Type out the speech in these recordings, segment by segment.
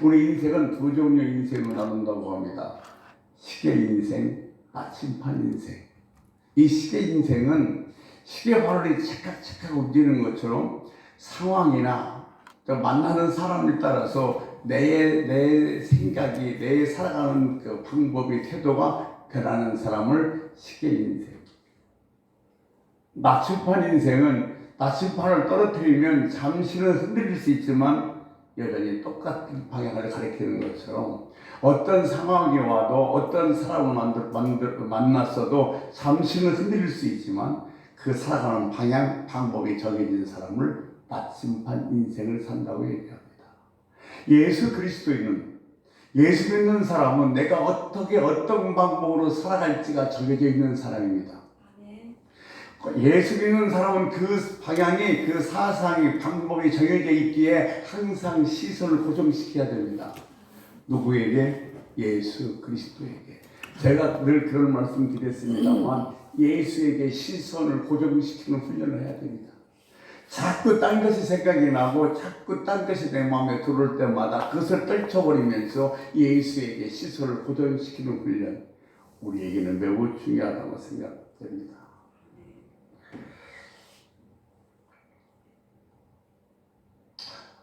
우리 인생은 두 종류의 인생을 나눈다고 합니다. 시계 인생, 나침판 인생. 이 시계 인생은 시계바늘이 찰칵찰칵 움직이는 것처럼 상황이나 만나는 사람에 따라서 내 생각이, 내 살아가는 그 방법이, 태도가 변하는 사람을 시계 인생. 나침판 인생은 나침판을 떨어뜨리면 잠시는 흔들릴 수 있지만 여전히 똑같은 방향을 가리키는 것처럼 어떤 상황이 와도 어떤 사람을 만났어도 잠시는 흔들릴 수 있지만 그 살아가는 방향, 방법이 정해진 사람을 나침판 인생을 산다고 얘기합니다. 예수 그리스도인은, 예수 믿는 사람은 내가 어떻게 어떤 방법으로 살아갈지가 정해져 있는 사람입니다. 예수 믿는 사람은 그 방향이, 그 사상이, 방법이 정해져 있기에 항상 시선을 고정시켜야 됩니다. 누구에게? 예수 그리스도에게. 제가 늘 그런 말씀 드렸습니다만 예수에게 시선을 고정시키는 훈련을 해야 됩니다. 자꾸 딴 것이 생각이 나고 자꾸 딴 것이 내 마음에 들어올 때마다 그것을 떨쳐버리면서 예수에게 시선을 고정시키는 훈련, 우리에게는 매우 중요하다고 생각됩니다.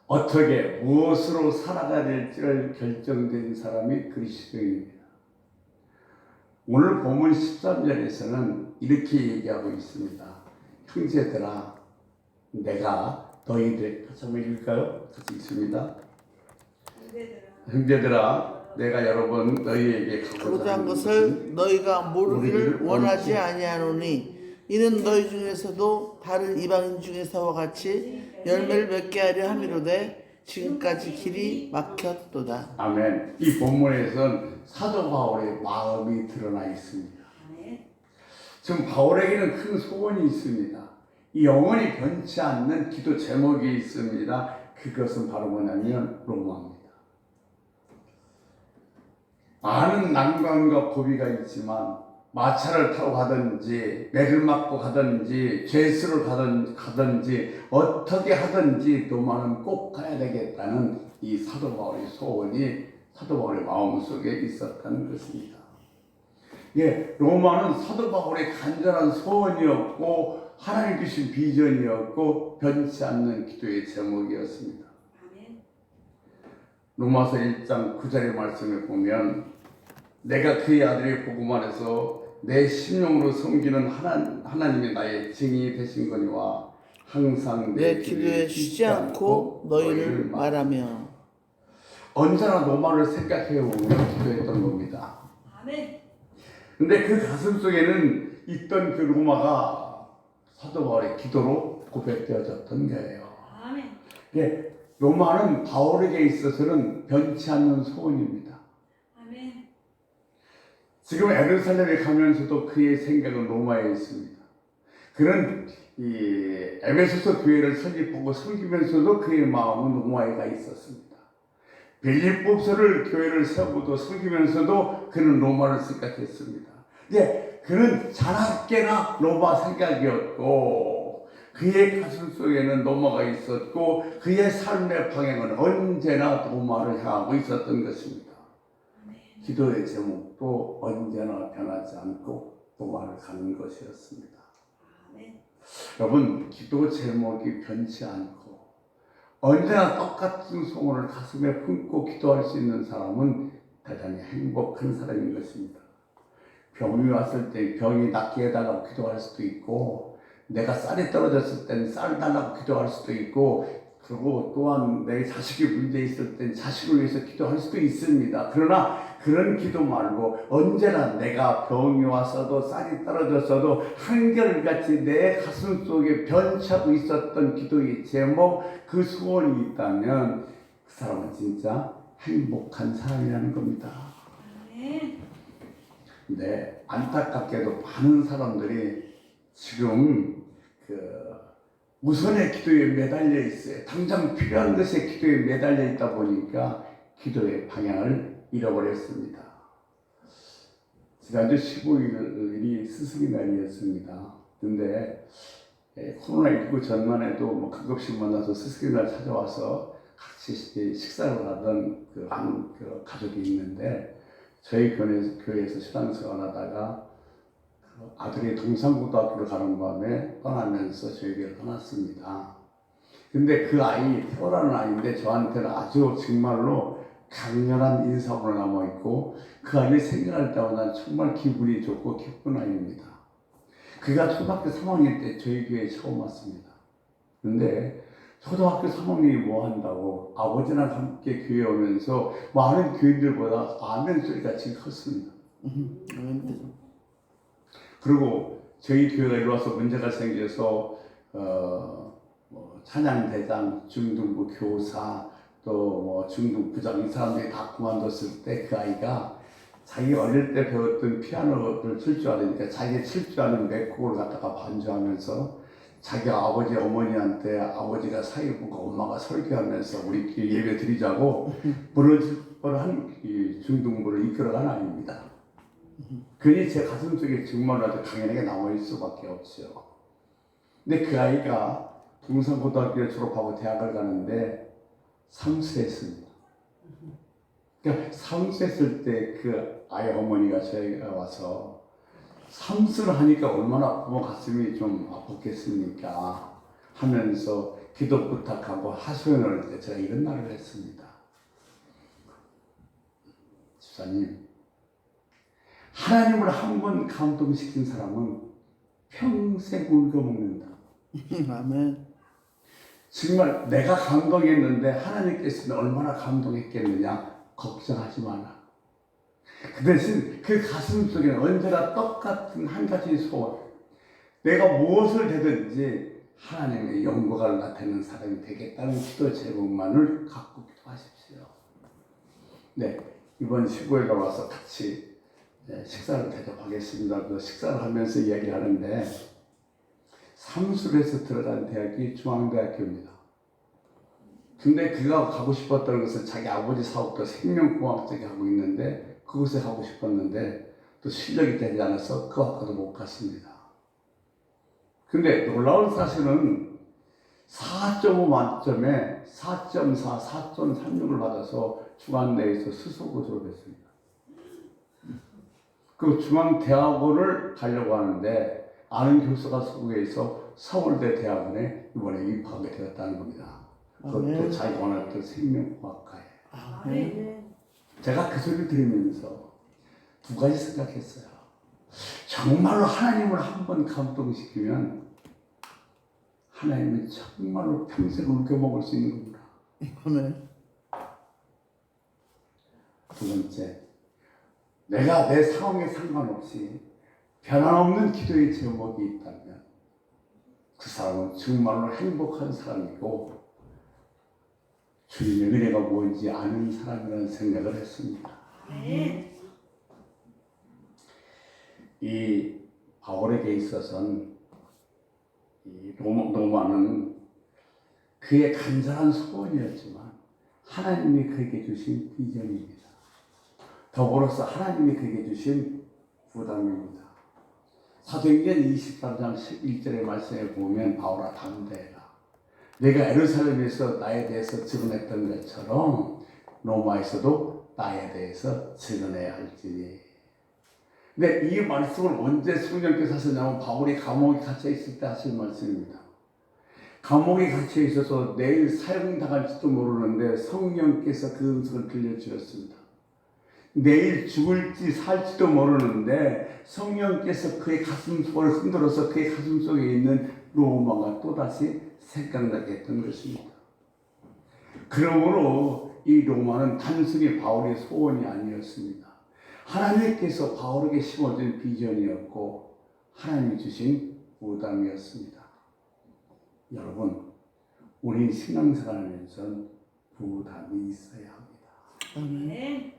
어떻게 무엇으로 살아가야 될지를 결정된 사람이 그리스도입니다. 오늘 본문 13절에서는 이렇게 얘기하고 있습니다. 형제들아, 내가 너희들, 같이 한번 읽을까요? 같이 읽습니다. 형제들아, 내가 여러분 너희에게 가고자 하는 것을 너희가 모르기를 원하지 아니하노니 이는 너희 중에서도 다른 이방인 중에서와 같이 열매를 맺게 하려 함이로되 지금까지 길이 막혔도다. 아멘. 이 본문에서는 사도 바울의 마음이 드러나 있습니다. 지금 바울에게는 큰 소원이 있습니다. 이 영원히 변치 않는 기도 제목이 있습니다. 그것은 바로 뭐냐면 로마입니다. 많은 난관과 고비가 있지만 마차를 타고 가든지 매를 맞고 가든지 죄수를 가든지 어떻게 하든지 로마는 꼭 가야 되겠다는 이 사도 바울의 소원이 사도 바울의 마음속에 있었다는 것입니다. 예, 로마는 사도 바울의 간절한 소원이었고 하나님 주신 비전이었고 변치 않는 기도의 제목이었습니다. 로마서 1장 9절의 말씀을 보면 내가 그의 아들의 복음 안에서 내 심령으로 섬기는 하나님이 나의 증인이 되신 거니와 항상 내 기도에 쉬지 않고 너희를 말하며. 언제나 로마를 생각해오며 기도했던 겁니다. 근데 그 가슴 속에는 있던 그 로마가 사도 바울의 기도로 고백되어졌던 거예요. 예, 로마는 바울에게 있어서는 변치 않는 소원입니다. 지금 예루살렘에 가면서도 그의 생각은 로마에 있습니다. 그는 이 에베소서 교회를 설립하고 섬기면서도 그의 마음은 로마에 가 있었습니다. 빌립보서를 교회를 세우고도 섬기면서도 그는 로마를 생각했습니다. 예, 그는 자나깨나 로마 생각이었고 그의 가슴 속에는 로마가 있었고 그의 삶의 방향은 언제나 로마를 향하고 있었던 것입니다. 기도의 제목도 언제나 변하지 않고 로마를 가는 것이었습니다. 여러분, 기도 제목이 변치 않고 언제나 똑같은 소원을 가슴에 품고 기도할 수 있는 사람은 대단히 행복한 사람인 것입니다. 병이 왔을 때 병이 낫게 해달라고 기도할 수도 있고 내가 쌀이 떨어졌을 때는 쌀 달라고 기도할 수도 있고 그리고 또한 내 자식이 문제 있을 땐 자식을 위해서 기도할 수도 있습니다. 그러나 그런 기도 말고 언제나 내가 병이 왔어도 쌀이 떨어졌어도 한결같이 내 가슴 속에 변치하고 있었던 기도의 제목, 그 소원이 있다면 그 사람은 진짜 행복한 사람이라는 겁니다. 근데 안타깝게도 많은 사람들이 지금 우선의 기도에 매달려 있어요. 당장 필요한 것에 기도에 매달려 있다 보니까 기도의 방향을 잃어버렸습니다. 지난주 15일이 스승의 날이었습니다. 근데 코로나19 전만 해도 가끔씩 만나서 스승의 날 찾아와서 같이 식사를 하던 그 가족이 있는데 저희 교회에서 신앙생활하다가 그 아들이 동산고등학교를 가는 밤에 떠나면서 저희 교회를 떠났습니다. 근데 그 아이 태호라는 아이인데 저한테는 아주 정말로 강렬한 인상으로 남아있고 그 아이를 생각할 때마다 정말 기분이 좋고 기쁜 아이입니다. 그가 초등학교 3학년 때 저희 교회에 처음 왔습니다. 근데 초등학교 3학년이 뭐 한다고 아버지랑 함께 교회 오면서 많은 교인들보다 아멘 소리가 지금 컸습니다. 그리고 저희 교회가 이리 와서 문제가 생겨서 뭐 찬양대장, 중등부 교사, 또 뭐 중등부장 이 사람들이 다 그만뒀을 때 그 아이가 자기 어릴 때 배웠던 피아노를 칠 줄 아니까 자기 칠 줄 아는 맥곡을 갖다가 반주하면서 자기 아버지 어머니한테 아버지가 사회부고 엄마가 설교하면서 우리끼리 예배 드리자고 부르짖을 한 중등부를 이끌어간 아이입니다. 그니 제 가슴속에 정말 아주 강연하게 남아있을 수밖에 없죠. 근데 그 아이가 동산고등학교를 졸업하고 대학을 가는데 삼수했습니다. 그러니까 삼수했을 때 그 아이 어머니가 저희가 와서 삼수를 하니까 얼마나 부모 가슴이 좀 아팠겠습니까 하면서 기도 부탁하고 하소연할 때 제가 이런 말을 했습니다. 집사님, 하나님을 한 번 감동시킨 사람은 평생 울겨먹는다. 아멘. 정말 내가 감동했는데 하나님께서는 얼마나 감동했겠느냐 걱정하지 마라. 그 대신 그 가슴 속에는 언제나 똑같은 한 가지 소원, 내가 무엇을 되든지 하나님의 영광을 나타내는 사람이 되겠다는 기도 제목만을 갖고 기도하십시오. 네, 이번 시골에 와서 같이 식사를 대접하겠습니다. 그래서 식사를 하면서 이야기하는데 삼수에서 들어간 대학이 중앙대학교입니다. 근데 그가 가고 싶었던 것은 자기 아버지 사업도 생명공학 쪽에 하고 있는데 그곳에 가고 싶었는데 또 실력이 되지 않아서 그 학교도 못 갔습니다. 근데 놀라운 사실은 4.5 만점에 4.4, 4.36을 받아서 중앙대에서 수석으로 졸업했습니다. 그 중앙대학원을 가려고 하는데 아는 교수가 서구에서 서울대 대학원에 이번에 입학하게 되었다는 겁니다. 그것도 자기가 원했던 생명공학과에. 제가 그 소리를 들으면서 두 가지 생각했어요. 정말로 하나님을 한 번 감동시키면 하나님은 정말로 평생 울겨먹을 수 있는 거구나. 두 번째, 내가 내 상황에 상관없이 변함없는 기도의 제목이 있다면 그 사람은 정말로 행복한 사람이고 주님의 은혜가 뭔지 아는 사람이라는 생각을 했습니다. 이 바울에게 있어서는 이 로마는 그의 간절한 소원이었지만 하나님이 그에게 주신 비전입니다. 더불어서 하나님이 그에게 주신 부담입니다. 사도행전 23장 11절의 말씀에 보면 바울아 담대해라. 내가 예루살렘에서 나에 대해서 증언했던 것처럼 로마에서도 나에 대해서 증언해야 할지니. 근데 이 말씀을 언제 성령께서 하셨냐면 바울이 감옥에 갇혀 있을 때 하신 말씀입니다. 감옥에 갇혀 있어서 내일 사형당할지도 모르는데 성령께서 그 음성을 들려주셨습니다. 내일 죽을지 살지도 모르는데 성령께서 그의 가슴 속을 흔들어서 그의 가슴 속에 있는 로마가 또다시 생각나게 했던 것입니다. 그러므로 이 로마는 단순히 바울의 소원이 아니었습니다. 하나님께서 바울에게 심어준 비전이었고 하나님이 주신 부담이었습니다. 여러분, 우리 신앙생활하면서 부담이 있어야 합니다.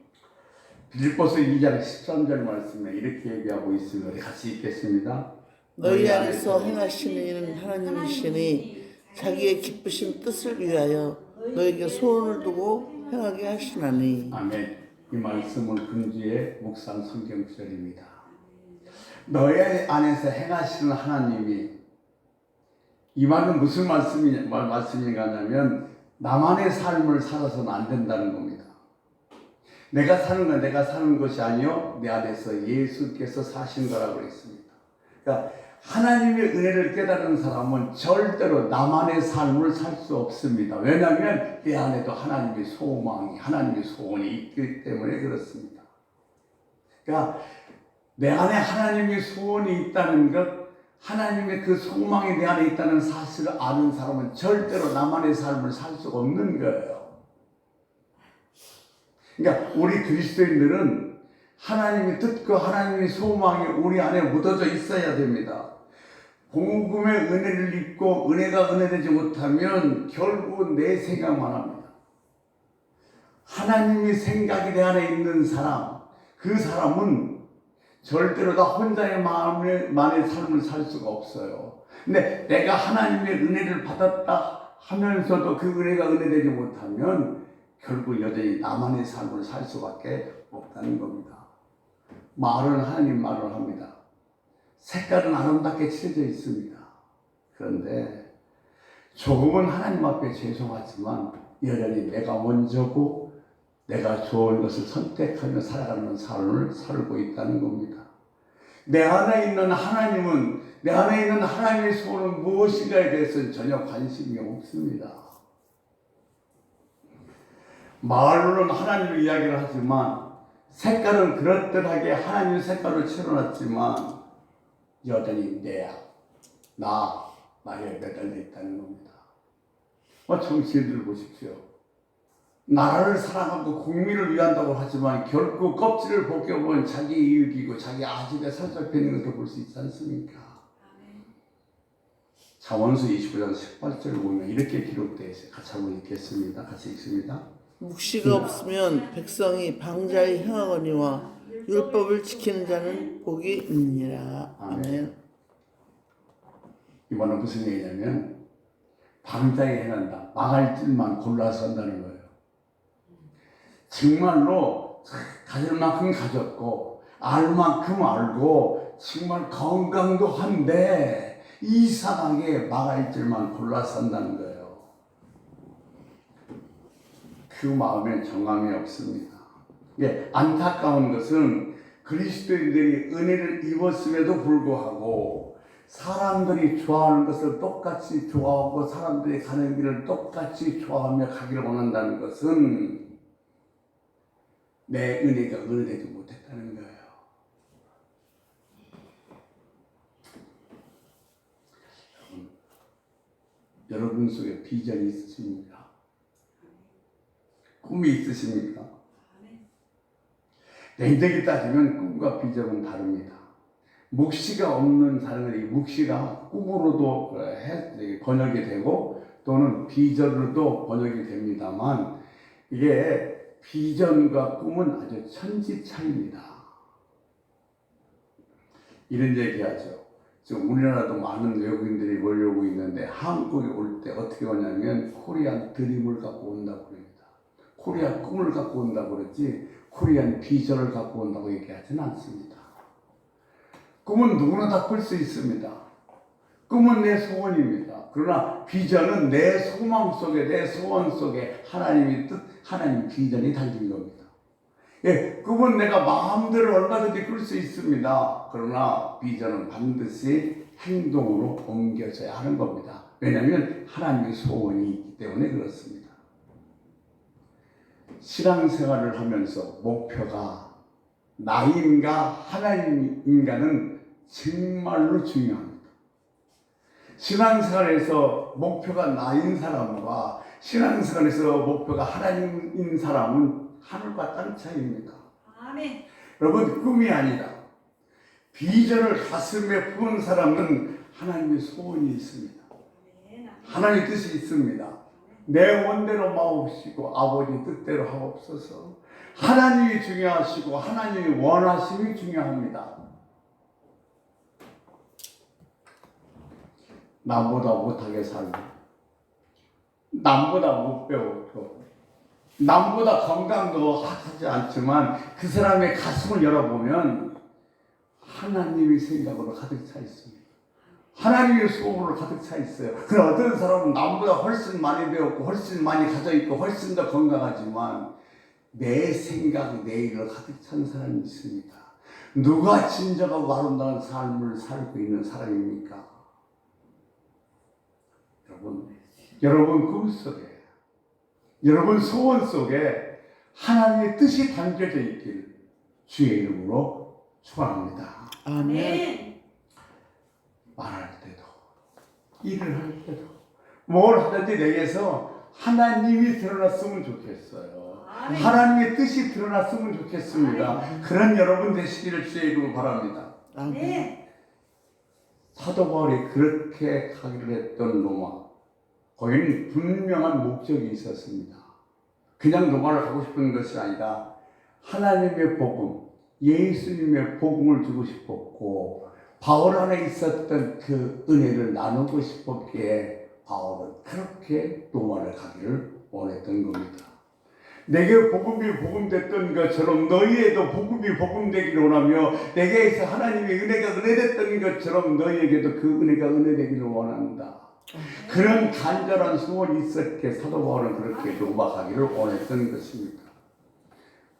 빌립보서 2장 13절 말씀에 이렇게 얘기하고 있으면 우리 같이 읽겠습니다. 너희 안에서 행하시는 이는 하나님이시니 자기의 기쁘신 뜻을 위하여 너에게 소원을 두고 행하게 하시나니. 아멘. 이 말씀은 금주의 묵상 성경 구절입니다. 너희 안에서 행하시는 하나님이, 이 말은 무슨 말씀인가 하면 나만의 삶을 살아서는 안 된다는 겁니다. 내가 사는 건 내가 사는 것이 아니요 내 안에서 예수께서 사신 거라고 했습니다. 그러니까 하나님의 은혜를 깨달은 사람은 절대로 나만의 삶을 살 수 없습니다. 왜냐하면 내 안에도 하나님의 소망이, 하나님의 소원이 있기 때문에 그렇습니다. 그러니까 내 안에 하나님의 소원이 있다는 것, 하나님의 그 소망이 내 안에 있다는 사실을 아는 사람은 절대로 나만의 삶을 살 수가 없는 거예요. 그러니까 우리 그리스도인들은 하나님의 뜻과 하나님의 소망이 우리 안에 묻어져 있어야 됩니다. 복음의 은혜를 입고 은혜가 은혜되지 못하면 결국 내 생각만 합니다. 하나님의 생각이 내 안에 있는 사람, 그 사람은 절대로 다 혼자의 마음만의 삶을 살 수가 없어요. 근데 내가 하나님의 은혜를 받았다 하면서도 그 은혜가 은혜되지 못하면 결국 여전히 나만의 삶을 살 수밖에 없다는 겁니다. 말은 하나님 말을 합니다. 색깔은 아름답게 칠해져 있습니다. 그런데 조금은 하나님 앞에 죄송하지만 여전히 내가 먼저고 내가 좋은 것을 선택하며 살아가는 삶을 살고 있다는 겁니다. 내 안에 있는 하나님은, 내 안에 있는 하나님의 소원은 무엇인가에 대해서는 전혀 관심이 없습니다. 말로는 하나님의 이야기를 하지만 색깔은 그럴듯하게 하나님의 색깔을 채워놨지만 여전히 나에 매달려 있다는 겁니다. 정치인들 보십시오. 나라를 사랑하고 국민을 위한다고 하지만 결국 껍질을 벗겨보면 자기 이익이고 자기 아집에 살짝펴 있는 것을 볼 수 있지 않습니까? 잠언서 29장 18절을 보면 이렇게 기록되어 있어요. 같이 한번 읽겠습니다. 같이 읽습니다. 묵시가 없으면 백성이 방자히 행하거니와 율법을 지키는 자는 복이 있느니라. 아멘. 이번은 무슨 얘기냐면 방자히 행한다. 망할 길만 골라서 한다는 거예요. 정말로 가질 만큼 가졌고 알 만큼 알고 정말 건강도 한데 이상하게 망할 길만 골라서 한다는 거예요. 그 마음에 정함이 없습니다. 안타까운 것은 그리스도인들이 은혜를 입었음에도 불구하고 사람들이 좋아하는 것을 똑같이 좋아하고 사람들이 가는 길을 똑같이 좋아하며 가기를 원한다는 것은 내 은혜가 은혜되지 못했다는 거예요. 여러분 속에 비전이 있으십니까? 꿈이 있으십니까? 냉정히 따지면 꿈과 비전은 다릅니다. 묵시가 없는 사람은 이 묵시가 꿈으로도 번역이 되고 또는 비전으로도 번역이 됩니다만 이게 비전과 꿈은 아주 천지 차이입니다. 이런 얘기하죠. 지금 우리나라도 많은 외국인들이 몰려오고 있는데 한국에 올 때 어떻게 오냐면 코리안 드림을 갖고 온다고 그럽니다. 코리안 꿈을 갖고 온다고 그러지 코리안 비전을 갖고 온다고 얘기하지는 않습니다. 꿈은 누구나 다 꿀 수 있습니다. 꿈은 내 소원입니다. 그러나 비전은 내 소망 속에, 내 소원 속에 하나님의 뜻, 하나님 비전이 담긴 겁니다. 꿈은 내가 마음대로 얼마든지 꿀 수 있습니다. 그러나 비전은 반드시 행동으로 옮겨져야 하는 겁니다. 왜냐하면 하나님의 소원이 있기 때문에 그렇습니다. 신앙생활을 하면서 목표가 나인가 하나님인가는 정말로 중요합니다. 신앙생활에서 목표가 나인 사람과 신앙생활에서 목표가 하나님인 사람은 하늘과 땅 차이입니다. 아멘. 여러분 꿈이 아니다. 비전을 가슴에 품은 사람은 하나님의 소원이 있습니다. 하나님의 뜻이 있습니다. 내 원대로 마옵시고 아버지 뜻대로 하옵소서. 하나님이 중요하시고 하나님이 원하심이 중요합니다. 남보다 못하게 살고 남보다 못 배웠고 남보다 건강도 하지 않지만 그 사람의 가슴을 열어보면 하나님의 생각으로 가득 차 있습니다. 하나님의 소원으로 가득 차 있어요. 그러나 어떤 사람은 남보다 훨씬 많이 배웠고 훨씬 많이 가져 있고 훨씬 더 건강하지만 내 생각, 내 일을 가득 찬 사람이 있습니다. 누가 진정하고 아름다운 삶을 살고 있는 사람입니까? 여러분 꿈 속에, 여러분 소원 속에 하나님의 뜻이 담겨져 있길 주의 이름으로 축원합니다. 아멘. 말할 때도, 일을 할 때도, 뭘 하든지 내게서 하나님이 드러났으면 좋겠어요. 아멘. 하나님의 뜻이 드러났으면 좋겠습니다. 그런 여러분 되시기를 주의 이름으로 바랍니다. 아멘. 네. 사도 바울이 그렇게 가기를 했던 로마, 거기는 분명한 목적이 있었습니다. 그냥 로마를 가고 싶은 것이 아니라 하나님의 복음, 예수님의 복음을 주고 싶었고 바울 안에 있었던 그 은혜를 나누고 싶었기에 바울은 그렇게 로마를 가기를 원했던 겁니다. 내게 복음이 복음됐던 것처럼 너희에도 복음이 복음되기를 원하며 내게서 하나님의 은혜가 은혜됐던 것처럼 너희에게도 그 은혜가 은혜되기를 원한다. 그런 간절한 소원이 있었기에 사도 바울은 그렇게 로마 가기를 원했던 것입니다.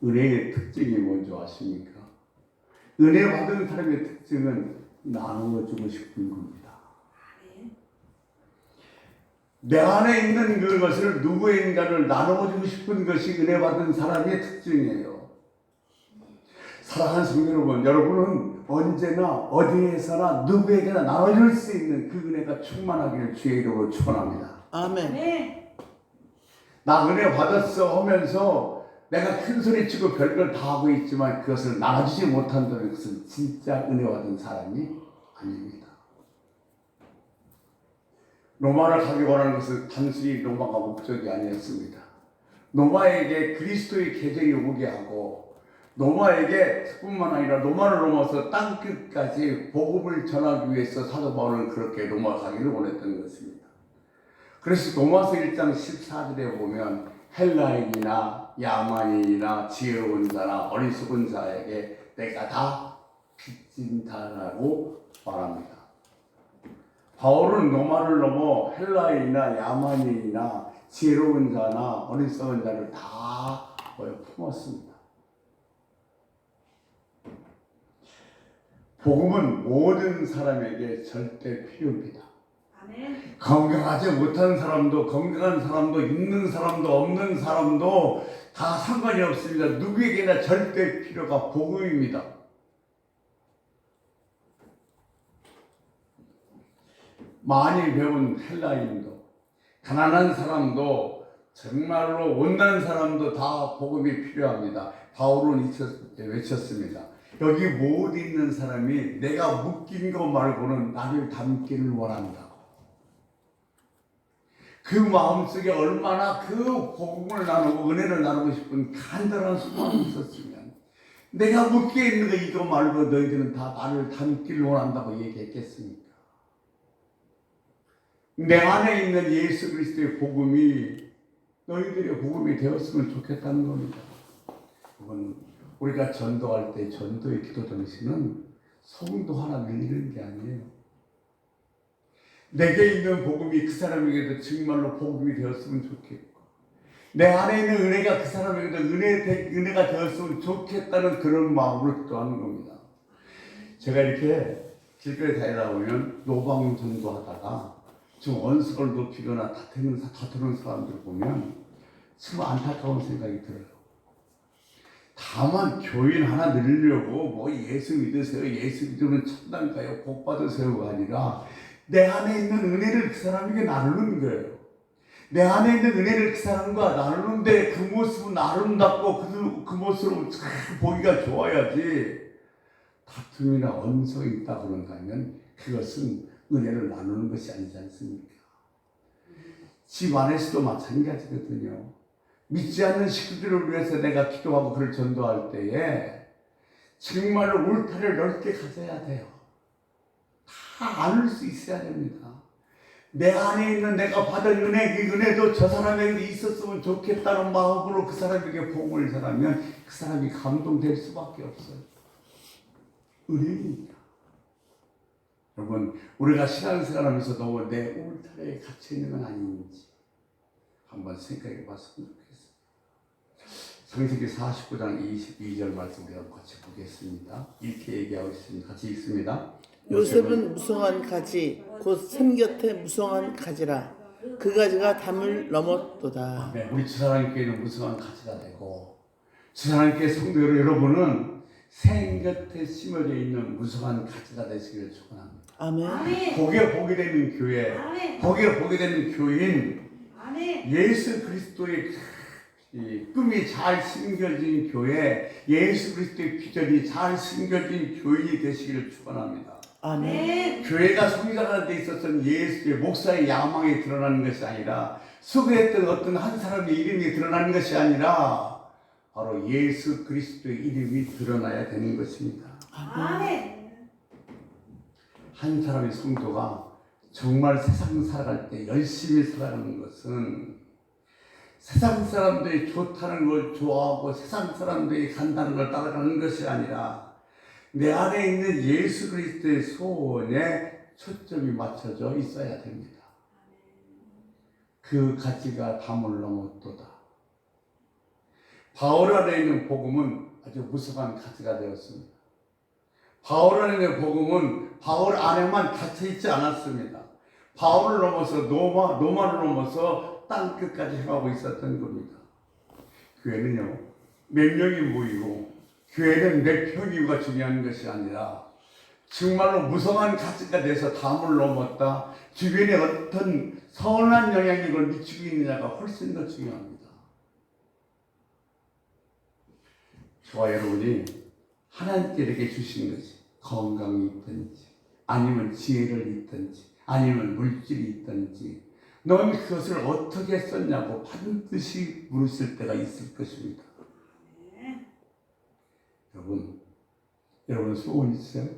은혜의 특징이 뭔지 아십니까? 은혜 받은 사람의 특징은 나누어주고 싶은 겁니다. 내 안에 있는 그것을 누구인가를 나누어주고 싶은 것이 은혜 받은 사람의 특징이에요. 사랑하는 성도 여러분, 여러분은 언제나 어디에서나 누구에게나 나눠줄 수 있는 그 은혜가 충만하기를 주의 이름으로 축원합니다. 아멘. 네. 나 은혜 받았어 하면서 내가 큰 소리 치고 별걸 다 하고 있지만 그것을 나눠주지 못한다는 것은 진짜 은혜 받은 사람이 아닙니다. 로마를 가기 원하는 것은 단순히 로마가 목적이 아니었습니다. 로마에게 그리스도의 계절이 오게 하고 로마에게 뿐만 아니라 로마를 넘어서 땅끝까지 복음을 전하기 위해서 사도 바울은 그렇게 로마 가기를 원했던 것입니다. 그래서 로마서 1장 14절에 보면 헬라인이나 야만인이나 지혜로운 자나 어리석은 자에게 내가 다 빚진다라고 말합니다. 바울은 로마를 넘어 헬라인이나 야만인이나 지혜로운 자나 어리석은 자를 다 품었습니다. 복음은 모든 사람에게 절대 필요합니다. 아멘. 건강하지 못한 사람도 건강한 사람도 있는 사람도 없는 사람도 다 상관이 없습니다. 누구에게나 절대 필요가 복음입니다. 많이 배운 헬라인도 가난한 사람도 정말로 온난 사람도 다 복음이 필요합니다. 바울은 외쳤습니다. 여기 못 있는 사람이 내가 묶인 거 말고는 나를 담기를 원한다. 그 마음속에 얼마나 그 복음을 나누고 은혜를 나누고 싶은 간절한 소망이 있었으면 내가 묶여 있는 거 이거 말고 너희들은 다 나를 담기를 원한다고 얘기했겠습니까? 내 안에 있는 예수 그리스도의 복음이 너희들의 복음이 되었으면 좋겠다는 겁니다. 그건 우리가 전도할 때 전도의 기도 정신은 성도 하나 늘리는 게 아니에요. 내게 있는 복음이 그 사람에게도 정말로 복음이 되었으면 좋겠고 내 안에 있는 은혜가 그 사람에게도 은혜가 되었으면 좋겠다는 그런 마음으로 기도하는 겁니다. 제가 이렇게 길거리 다니다 보면 노방 전도하다가 좀 언성을 높이거나 다투는 사람들 보면 참 안타까운 생각이 들어요. 다만 교인 하나 늘리려고 뭐 예수 믿으세요, 예수 믿으면 천당 가요, 복 받으세요가 아니라 내 안에 있는 은혜를 그 사람에게 나누는 거예요. 내 안에 있는 은혜를 그 사람과 나누는데 그 모습은 아름답고 그 모습으로 보기가 좋아야지 다툼이나 언성이 있다 그런다면 그것은 은혜를 나누는 것이 아니지 않습니까? 집 안에서도 마찬가지거든요. 믿지 않는 식구들을 위해서 내가 기도하고 그를 전도할 때에 정말로 울타리를 넓게 가져야 돼요. 다 안을 수 있어야 됩니다. 내 안에 있는 내가 받은 은혜, 그 은혜도 저 사람에게 있었으면 좋겠다는 마음으로 그 사람에게 복음을 전하면 그 사람이 감동될 수밖에 없어요. 은혜입니다. 여러분, 우리가 신앙생활하면서도 내 울타리에 갇혀 있는 건 아닌지 한번 생각해 봤으면 좋겠습니다. 창세기 49장 22절 말씀 우리가 같이 보겠습니다. 이렇게 얘기하고 있습니다. 같이 읽습니다. 요셉은 무성한 가지 곧 샘 곁에 무성한 가지라 그 가지가 담을 넘었도다. 네, 우리 주사랑교회는 무성한 가지가 되고 주사랑교회 성도 여러분은 샘 곁에 심어져 있는 무성한 가지가 되시기를 축원합니다. 아멘. 거기에 보게 되는 교회, 거기에 보게 되는 교인, 예수 그리스도의 이 꿈이 잘 심겨진 교회, 예수 그리스도의 비전이 잘 심겨진 교인이 되시기를 축원합니다. 아멘. 교회가 성장하는 데 있어서는 예수의 목사의 야망이 드러나는 것이 아니라 수고했던 어떤 한 사람의 이름이 드러나는 것이 아니라 바로 예수 그리스도의 이름이 드러나야 되는 것입니다. 아멘. 한 사람의 성도가 정말 세상 살아갈 때 열심히 살아가는 것은 세상 사람들이 좋다는 걸 좋아하고 세상 사람들이 간다는 걸 따라가는 것이 아니라 내 안에 있는 예수 그리스도의 소원에 초점이 맞춰져 있어야 됩니다. 그 가치가 담을 넘었도다. 바울 안에 있는 복음은 아주 무성한 가치가 되었습니다. 바울 안에 있는 복음은 바울 안에만 갇혀 있지 않았습니다. 바울을 넘어서 로마를 넘어서 땅 끝까지 행하고 있었던 겁니다. 교회는요, 몇 명이 모이고 교회는 몇 평이가 중요한 것이 아니라 정말로 무성한 가치가 돼서 담을 넘었다. 주변에 어떤 선한 영향이 이걸 미치고 있느냐가 훨씬 더 중요합니다. 저와 여러분이 하나님께 주신 것이 건강이 있든지 아니면 지혜를 있든지 아니면 물질이 있든지 넌 그것을 어떻게 썼냐고 반드시 물으실 때가 있을 것입니다. 여러분 소원 있어요?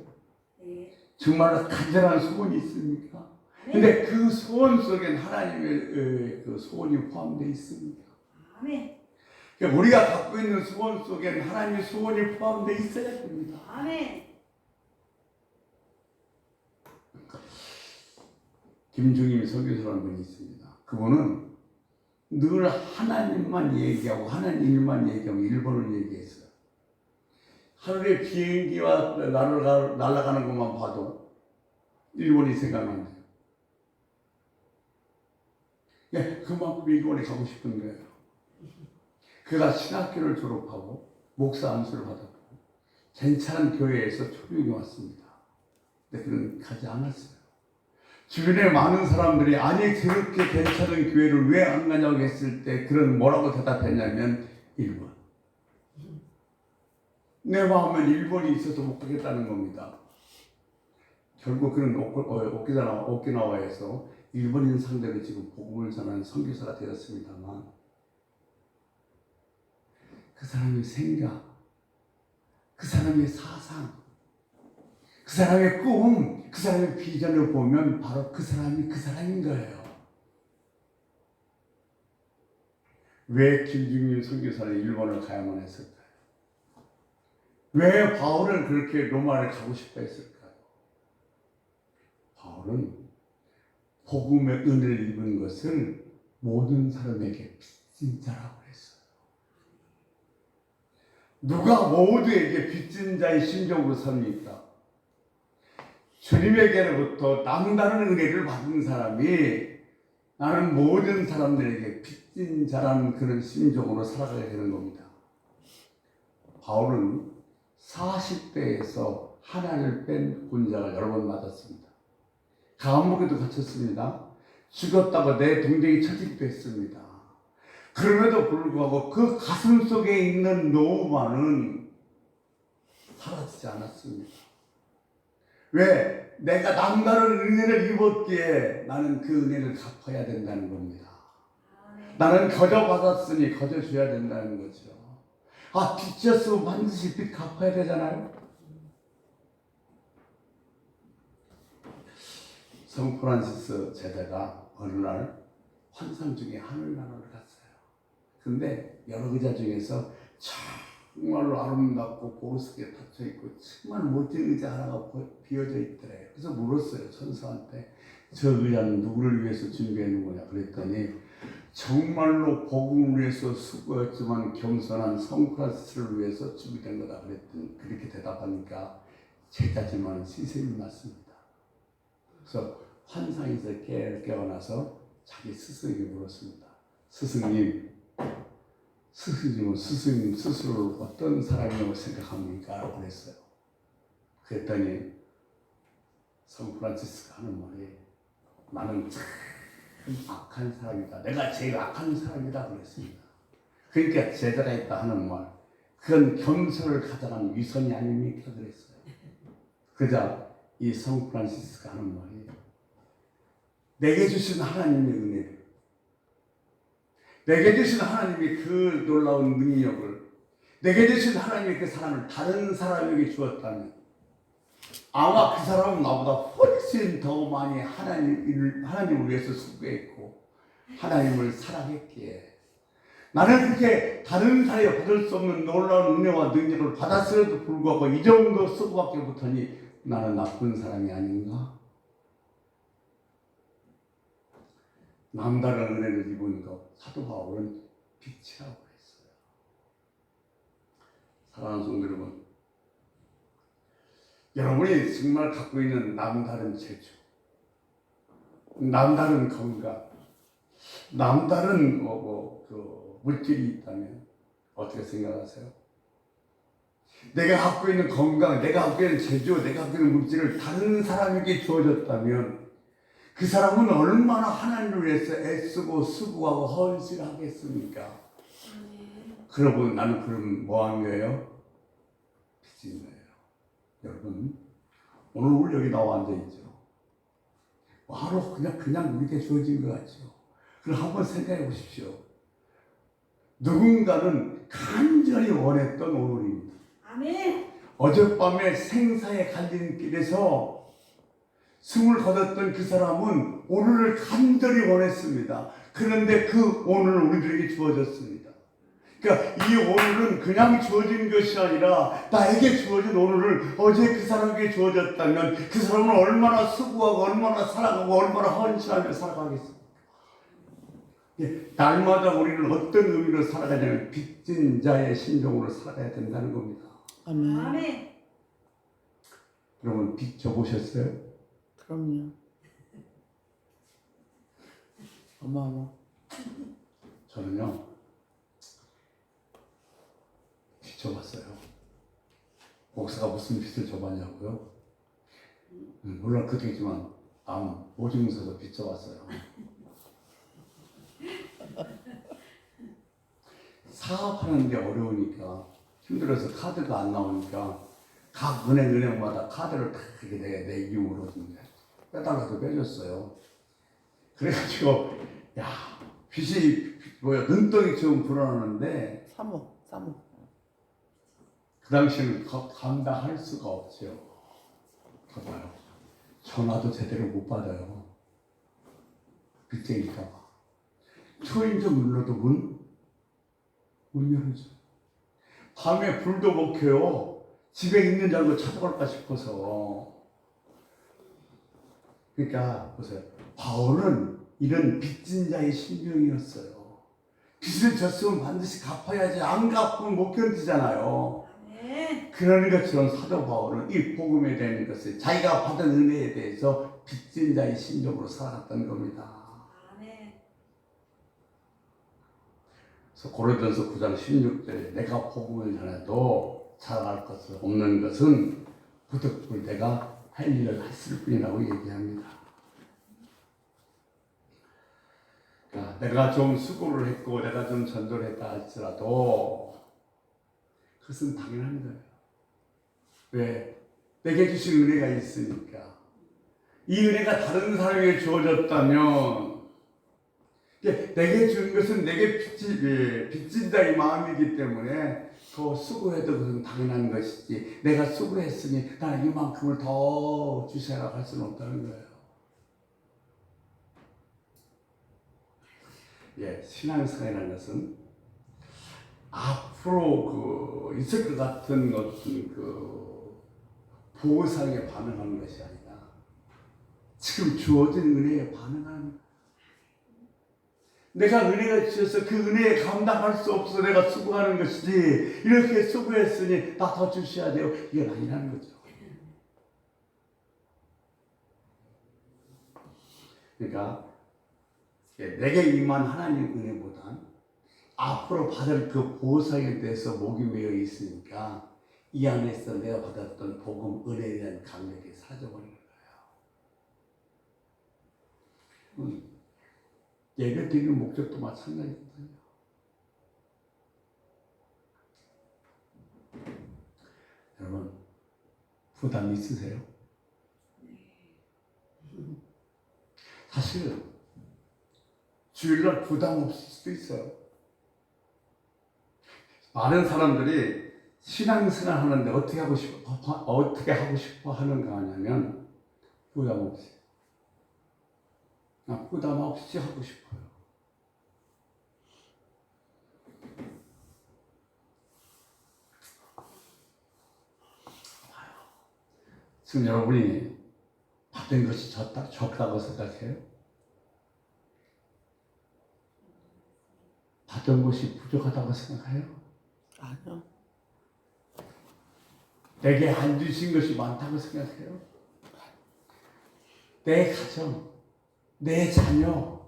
정말로 간절한 소원이 있습니까? 근데 그 소원 속엔 하나님의 그 소원이 포함되어 있습니다. 그러니까 우리가 갖고 있는 소원 속엔 하나님의 소원이 포함되어 있어야 됩니다. 김중임 설교사라는 분이 있습니다. 그분은 늘 하나님만 얘기하고 하나님 일만 얘기하고 일본을 얘기했어요. 하늘에 비행기와 날아가는 것만 봐도 일본이 생각납니다. 예, 그만큼 일본에 가고 싶은 거예요. 그가 신학교를 졸업하고 목사 안수를 받았고 괜찮은 교회에서 초빙이 왔습니다. 근데 그는 가지 않았어요. 주변에 많은 사람들이 아니 저렇게 괜찮은 교회를 왜 안 가냐고 했을 때 그는 뭐라고 대답했냐면 일본. 내 마음엔 일본이 있어서 못 가겠다는 겁니다. 결국 그는 오키나와에서 일본인 상대로 지금 복음을 전하는 선교사가 되었습니다만 그 사람의 생각, 그 사람의 사상, 그 사람의 꿈, 그 사람의 비전을 보면 바로 그 사람이 그 사람인 거예요. 왜 김중림 선교사는 일본을 가야만 했을까요? 왜 바울은 그렇게 로마를 가고 싶어 했을까요? 바울은 복음의 은혜를 입은 것을 모든 사람에게 빚진 자라고 했어요. 누가 모두에게 빚진 자의 심정으로 섭니까? 주님에게로부터 남다른 은혜를 받은 사람이 나는 모든 사람들에게 빚진 자라는 그런 심정으로 살아가야 되는 겁니다. 바울은 40대에서 하나를 뺀 군자가 여러 번 맞았습니다. 감옥에도 갇혔습니다. 죽었다고 내 동생이 처직도 했습니다. 그럼에도 불구하고 그 가슴 속에 있는 노만은 사라지지 않았습니다. 왜? 내가 남다른 은혜를 입었기에 나는 그 은혜를 갚아야 된다는 겁니다. 나는 거저 받았으니 거저 줘야 된다는 거죠. 아, 빚졌으면 반드시 빚 갚아야 되잖아요. 성 프란시스 제자가 어느 날 환상 중에 하늘나라를 갔어요. 근데 여러 의자 중에서 저 정말로 아름답고 고르스게 닫혀 있고 정말 멋진 의자 하나가 비어져 있더래요. 그래서 물었어요, 천사한테. 저 의자는 누구를 위해서 준비해 놓은 거냐 그랬더니 정말로 복음을 위해서 수고했지만 겸손한 성크라스를 위해서 준비된 거다 그랬더니 그렇게 대답하니까 제자지만 선생님이 맞습니다. 그래서 환상에서 깨어나서 자기 스승에게 물었습니다. 스승님, 스승님은 스승님 스스로를 어떤 사람이라고 생각합니까? 그랬어요. 그랬더니 성프란치스가 하는 말이 나는 참 악한 사람이다. 내가 제일 악한 사람이다 그랬습니다. 그러니까 제자가 있다 하는 말, 그건 겸손을 가져간 위선이 아닙니까? 그랬어요. 그러자 이 성프란치스가 하는 말이 내게 주신 하나님의 은혜를, 내게 주신 하나님의 그 놀라운 능력을, 내게 주신 하나님의 그 사랑을 다른 사람에게 주었다면 아마 그 사람은 나보다 훨씬 더 많이 하나님을 위해서 수고했고 하나님을 사랑했기에 나는 그렇게 다른 사람이 받을 수 없는 놀라운 은혜와 능력을 받았음에도 불구하고 이 정도 수고밖에 못하니 나는 나쁜 사람이 아닌가? 남다른 은혜를 입은 것, 사도 바울은 빛이라고 했어요. 사랑하는 성도 여러분, 여러분이 정말 갖고 있는 남다른 재주, 남다른 건강, 남다른 물질이 있다면 어떻게 생각하세요? 내가 갖고 있는 건강, 내가 갖고 있는 재주, 내가 갖고 있는 물질을 다른 사람에게 주어졌다면 그 사람은 얼마나 하나님을 위해서 애쓰고 수고하고 헌신하겠습니까? 그러고 나는 그럼 뭐 한 거예요? 빚진 거예요. 여러분, 오늘 우리 여기 나와 앉아있죠. 바로 그냥 우리에게 주어진 것 같죠. 그럼 한번 생각해 보십시오. 누군가는 간절히 원했던 오늘입니다. 아멘. 어젯밤에 생사의 갈림길에서 숨을 거뒀던 그 사람은 오늘을 간절히 원했습니다. 그런데 그 오늘은 우리들에게 주어졌습니다. 그러니까 이 오늘은 그냥 주어진 것이 아니라 나에게 주어진 오늘을 어제 그 사람에게 주어졌다면 그 사람은 얼마나 수고하고 얼마나 사랑하고 얼마나 헌신하며 살아가겠습니까? 날마다 우리는 어떤 의미로 살아가냐면 빚진 자의 심정으로 살아가야 된다는 겁니다. 아멘. 아멘. 여러분 빚 져보셨어요? 그럼요. 어마어마. 저는요 빚 져봤어요. 목사가 무슨 빚을 져봤냐고요? 물론 그때지만 보증서도 빚 져봤어요. 사업하는 게 어려우니까 힘들어서 카드가 안 나오니까 각 은행마다 카드를 다 이렇게 내 이름으로 좀 빼달라도 빼줬어요. 그래가지고 빚이 눈덩이처럼 불어나는데 사모. 그 당시에는 감당할 수가 없죠. 봐봐요. 전화도 제대로 못 받아요. 빚쟁이니까 봐. 초인종 눌러도 못 열어줘. 밤에 불도 못 켜요. 집에 있는 줄 알고 찾아갈까 싶어서. 그러니까 보세요. 바울은 이런 빚진 자의 심정이었어요. 빚을 졌으면 반드시 갚아야지. 안 갚으면 못 견디잖아요. 아멘. 그러는 것처럼 사도 바울은 이 복음에 대한 것을 자기가 받은 은혜에 대해서 빚진 자의 심정으로 살아갔던 겁니다. 아멘. 그래서 고린도전서 9장 16절에 내가 복음을 전해도 자랑할 것은 없는 것은 부득불 내가 할 일을 했을 뿐이라고 얘기합니다. 그러니까 내가 좀 수고를 했고 내가 좀 전도를 했다 할지라도 그것은 당연한 거예요. 왜? 내게 주신 은혜가 있으니까. 이 은혜가 다른 사람에게 주어졌다면 내게 준 것은 내게 빚진 자의 마음이기 때문에 더 수고해도 그것은 당연한 것이지 내가 수고했으니 나는 이만큼을 더 주셔라 할 수는 없다는 거예요. 신앙생활이라는 것은 앞으로 있을 것 같은 어떤 보상에 반응하는 것이 아니라 지금 주어진 은혜에 반응하는 거야. 내가 은혜가 주셔서 그 은혜에 감당할 수 없어 내가 수고하는 것이지 이렇게 수고했으니 나 더 주셔야 돼요. 이건 아니라는 거죠. 그러니까 내게 임한 하나님 은혜보단 앞으로 받을 그 보상에 대해서 목이 메어 있으니까 이 안에서 내가 받았던 복음 은혜에 대한 감격이 사라져버리는 거예요. 예배 드리는 목적도 마찬가지거든요. 여러분 부담 있으세요? 사실 주일날 부담 없을 수도 있어요. 많은 사람들이 신앙생활 하는데 어떻게 하고 싶어 하는가 하냐면 부담 없이. 부담 없이 하고 싶어요. 지금 여러분이 받은 것이 적다고 생각해요? 받은 것이 부족하다고 생각해요? 아니요. 내게 안 주신 것이 많다고 생각해요? 내 가정, 내 자녀.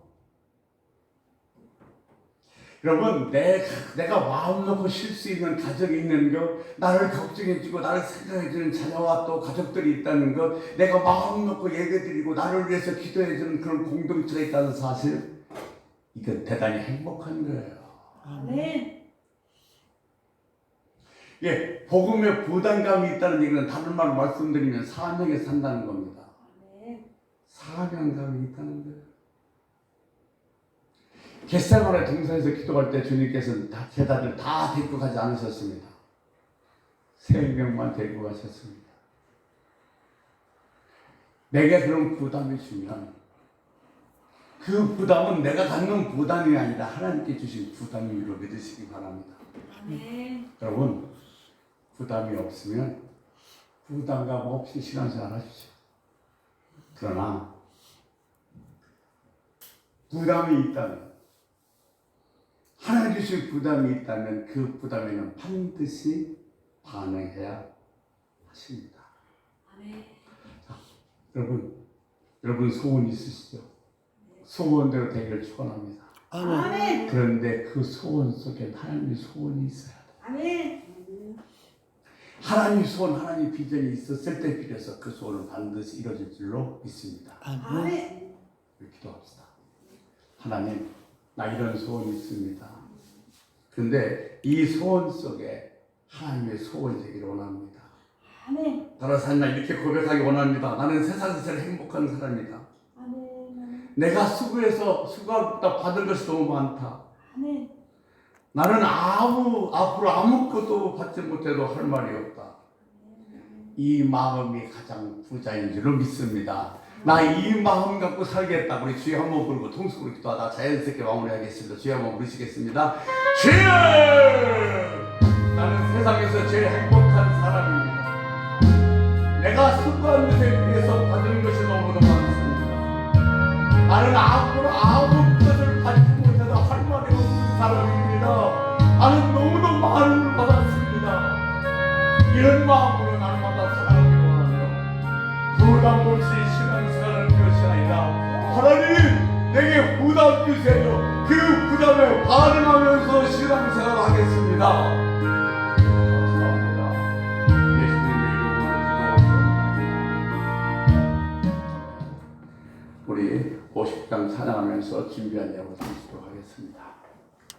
여러분, 내가 마음 놓고 쉴 수 있는 가정이 있는 것, 나를 걱정해주고 나를 생각해주는 자녀와 또 가족들이 있다는 것, 내가 마음 놓고 예배드리고 나를 위해서 기도해주는 그런 공동체가 있다는 사실, 이건 대단히 행복한 거예요. 아멘. 예, 복음에 부담감이 있다는 얘기는 다른 말로 말씀드리면 사명에 산다는 겁니다. 아멘. 사명감이 있다는 거예요. 겟세마네 동산에서 기도할 때 주님께서는 제자들 다 데리고 가지 않으셨습니다. 3명만 데리고 가셨습니다. 내게 그런 부담이 주면 그 부담은 내가 갖는 부담이 아니라 하나님께 주신 부담임으로 믿으시기 바랍니다. 아멘. 여러분, 부담이 없으면 부담감 없이 신앙생활 하십시오. 그러나 부담이 있다면, 하나님 주신 부담이 있다면 그 부담에는 반드시 반응해야 하십니다. 아멘. 여러분 소원 있으시죠? 소원대로 되기를 축원합니다. 아멘. 그런데 그 소원 속에 하나님의 소원이 있어야 돼요. 아멘. 하나님의 소원, 하나님의 비전이 있었을 때 비로소 그 소원은 반드시 이루어질 줄로 믿습니다. 아멘. 기도합시다. 하나님, 나 이런 소원이 있습니다. 그런데 이 소원 속에 하나님의 소원이 되기를 원합니다. 아멘. 따라서 하나님 이렇게 고백하기 원합니다. 나는 세상에서 제일 행복한 사람이다. 아멘. 내가 수고하다 받은 것이 너무 많다. 아멘. 나는 앞으로 아무것도 받지 못해도 할 말이 없다. 이 마음이 가장 부자인 줄로 믿습니다. 나 이 마음 갖고 살겠다. 우리 주여 한번 부르고 통속으로 기도하다 자연스럽게 마무리하겠습니다. 주여 한번 부르시겠습니다. 주여! 나는 세상에서 제일 행복한 사람입니다. 내가 수고한 것에 비해서 받은 것이 너무도 많습니다. 나는 앞으로 아무 것을 받지 못해도 할 말이 없는 사람입니다. 나는 너무도 많은 걸 받았습니다. 이런 마음으로 날마다 살아가기 원하며 부담 없이 신앙생활하는 것이 아니라 하나님 내게 부담 주세요. 그 부담에 반응하면서 신앙생활하겠습니다. 감사합니다. 예수님의 이름으로 기도합니다. 우리 50장 찬양하면서 준비한 예물을 드리도록 하겠습니다.